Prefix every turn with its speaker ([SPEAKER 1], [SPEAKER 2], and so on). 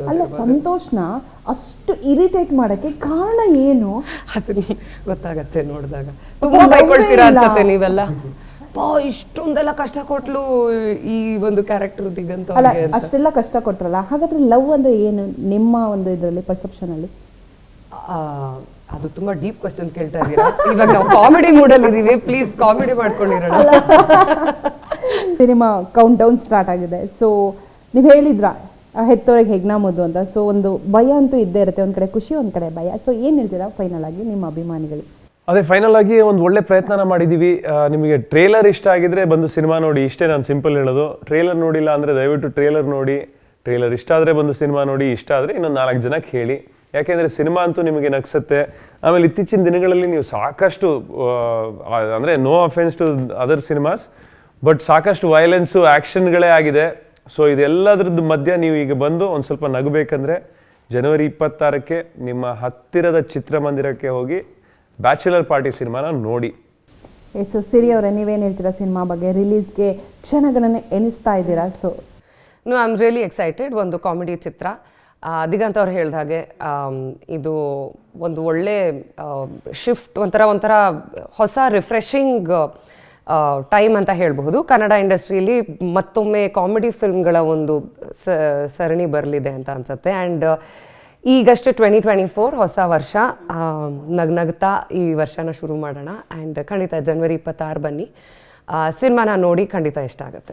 [SPEAKER 1] ಅಲ್ಲ, ಸಂತೋಷ್ನ ಅಷ್ಟು ಇರಿಟೇಟ್ ಮಾಡಕ್ಕೆ ಕಾರಣ ಏನು?
[SPEAKER 2] ಅದು ಗೊತ್ತಾಗತ್ತೆ ನೋಡಿದಾಗ. ತುಂಬಾ ಬೈಕೊಳ್ತೀರಾ ಅನ್ಸುತ್ತೆ ನೀವೆಲ್ಲ. ಇಷ್ಟೊಂದೆಲ್ಲ ಕಷ್ಟ ಕೊಟ್ಲು ಈ ಒಂದು ಕ್ಯಾರೆಕ್ಟರ್ ದಿಗಂತ.
[SPEAKER 1] ಅಲ್ಲ, ಅಷ್ಟೆಲ್ಲ ಕಷ್ಟ ಕೊಟ್ರಲ್ಲ, ಹಾಗಾದ್ರೆ ಲವ್ ಅಂದ್ರೆ ಏನು ನಿಮ್ಮ ಒಂದು ಇದರಲ್ಲಿ ಪರ್ಸೆಪ್ಷನ್ ಅಲ್ಲಿ?
[SPEAKER 2] ಅದು ತುಂಬಾ ಡೀಪ್ ಕ್ವಶನ್ ಕೇಳ್ತಾ ಇದೀರಾ. ಇವಾಗ ನಾವು ಕಾಮಿಡಿ ಮೂಡಲ್ಲಿ ಇದೀವಿ, ಪ್ಲೀಸ್ ಕಾಮಿಡಿ ಮಾಡ್ಕೊಂಡಿರೋಣ.
[SPEAKER 1] ಸಿನಿಮಾ ಕೌಂಟ್ ಡೌನ್ ಸ್ಟಾರ್ಟ್ ಆಗಿದೆ. ಸೊ ನೀವು ಹೇಳಿದ್ರ ಹೆತ್ತೋರಿಗೆ ಹೆಗ್ನಾಮೋದು ಅಂತ. ಸೊ ಒಂದು ಭಯ ಅಂತೂ ಇದ್ದೇ ಇರುತ್ತೆ, ಒಂದ್ ಕಡೆ ಖುಷಿ, ಒಂದ್ ಕಡೆ ಭಯ. ಸೊ ಏನ್ ಹೇಳ್ತೀರಾ ಫೈನಲ್ ಆಗಿ ನಿಮ್ಮ ಅಭಿಮಾನಿಗಳಿಗೆ?
[SPEAKER 3] ಅದೇ, ಫೈನಲ್ ಆಗಿ ಒಂದು ಒಳ್ಳೆ ಪ್ರಯತ್ನ ಮಾಡಿದ್ದೀವಿ. ನಿಮಗೆ ಟ್ರೇಲರ್ ಇಷ್ಟ ಆಗಿದ್ರೆ ಬಂದು ಸಿನಿಮಾ ನೋಡಿ, ಇಷ್ಟೇ ನಾನು ಸಿಂಪಲ್ ಹೇಳೋದು. ಟ್ರೇಲರ್ ನೋಡಿಲ್ಲ ಅಂದರೆ ದಯವಿಟ್ಟು ಟ್ರೇಲರ್ ನೋಡಿ. ಟ್ರೇಲರ್ ಇಷ್ಟ ಆದರೆ ಬಂದು ಸಿನಿಮಾ ನೋಡಿ, ಇಷ್ಟ ಆದರೆ ಇನ್ನೊಂದು 4 ಜನಕ್ಕೆ ಹೇಳಿ. ಯಾಕೆಂದರೆ ಸಿನಿಮಾ ಅಂತೂ ನಿಮಗೆ ನಗಿಸುತ್ತೆ. ಆಮೇಲೆ ಇತ್ತೀಚಿನ ದಿನಗಳಲ್ಲಿ ನೀವು ಸಾಕಷ್ಟು ಅಂದರೆ no offence to other cinemas, but ಸಾಕಷ್ಟು ವೈಲೆನ್ಸು, ಆ್ಯಕ್ಷನ್ಗಳೇ ಆಗಿದೆ. ಸೊ ಇದೆಲ್ಲದ್ರದ್ದು ಮಧ್ಯ ನೀವು ಈಗ ಬಂದು ಒಂದು ಸ್ವಲ್ಪ ನಗಬೇಕಂದ್ರೆ ಜನವರಿ 26ಕ್ಕೆ ನಿಮ್ಮ ಹತ್ತಿರದ ಚಿತ್ರಮಂದಿರಕ್ಕೆ ಹೋಗಿ ಬ್ಯಾಚುಲರ್ ಪಾರ್ಟಿ ಸಿನಿಮಾನ ನೋಡಿ.
[SPEAKER 1] ಸೊ ಸಿರಿ ಅವರೇ, ನೀವೇನು ಹೇಳ್ತೀರಾ ಸಿನಿಮಾ ಬಗ್ಗೆ? ರಿಲೀಸ್ಗೆ ಕ್ಷಣಗಳನ್ನು ಎಣಿಸ್ತಾ ಇದ್ದೀರಾ? So
[SPEAKER 2] I am really excited. ಒಂದು ಕಾಮಿಡಿ ಚಿತ್ರ. ದಿಗಂತ್ ಅವ್ರು ಹೇಳ್ದ ಹಾಗೆ ಇದು ಒಂದು ಒಳ್ಳೆ ಶಿಫ್ಟ್, ಒಂಥರ ಹೊಸ ರಿಫ್ರೆಶಿಂಗ್ ಟೈಮ್ ಅಂತ ಹೇಳಬಹುದು. ಕನ್ನಡ ಇಂಡಸ್ಟ್ರಿಯಲ್ಲಿ ಮತ್ತೊಮ್ಮೆ ಕಾಮಿಡಿ ಫಿಲ್ಮ್ಗಳ ಒಂದು ಸರಣಿ ಬರಲಿದೆ ಅಂತ ಅನ್ಸುತ್ತೆ. ಆ್ಯಂಡ್ ಈಗಷ್ಟೇ 2024 ಹೊಸ ವರ್ಷ, ನಗ್ನಗ್ತಾ ಈ ವರ್ಷನ ಶುರು ಮಾಡೋಣ. ಆ್ಯಂಡ್ ಖಂಡಿತ ಜನವರಿ 26 ಬನ್ನಿ, ಸಿನಿಮಾನ ನೋಡಿ, ಖಂಡಿತ ಇಷ್ಟ ಆಗುತ್ತೆ.